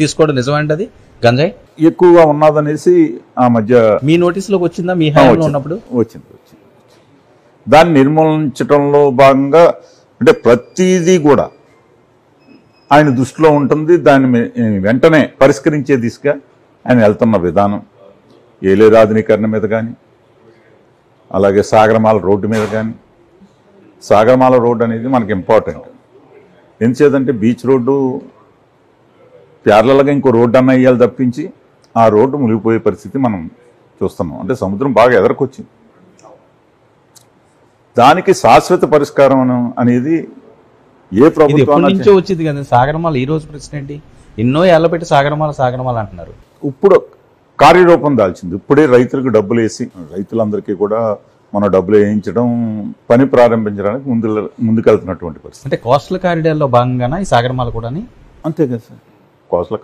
తీసుకోవడం నిజమండి అది గంజాయి ఎక్కువగా ఉన్నదనేసి ఆ మధ్య మీ నోటీసులోకి వచ్చిందా మీ హయాంలో ఉన్నప్పుడు? వచ్చింది. దాన్ని నిర్మూలించడంలో భాగంగా అంటే ప్రతిదీ కూడా ఆయన దృష్టిలో ఉంటుంది. దాన్ని వెంటనే పరిష్కరించే దిశగా ఆయన వెళ్తున్న విధానం, ఏలేరు ఆధునీకరణ మీద కానీ, అలాగే సాగరమాల రోడ్డు మీద కానీ. సాగరమాల రోడ్డు అనేది మనకి ఇంపార్టెంట్. ఎందుచేదంటే బీచ్ రోడ్డు ప్యారలల్గా ఇంకో రోడ్డు అన్న వేయాలి తప్పించి ఆ రోడ్డు మునిగిపోయే పరిస్థితి మనం చూస్తున్నాం. అంటే సముద్రం బాగా ఎదరకొచ్చింది. దానికి శాశ్వత పరిష్కారం అనేది ఏ ప్రభుత్వం నుంచో వచ్చింది కదా సాగరమాల. ఈ రోజు ప్రశ్న ఎన్నో ఏళ్ల పెట్టి సాగరమాల అంటున్నారు. ఇప్పుడు కార్యరూపం దాల్చింది. ఇప్పుడే రైతులకు డబ్బులు వేసి రైతులందరికీ కూడా మనం డబ్బులు వేయించడం, పని ప్రారంభించడానికి ముందుకెళ్తున్నటువంటి పరిస్థితి. అంటే కోస్టల్ కారిడార్లో భాగంగానే ఈ సాగరమాల కూడా? అంతే కదా సార్. కోస్టల్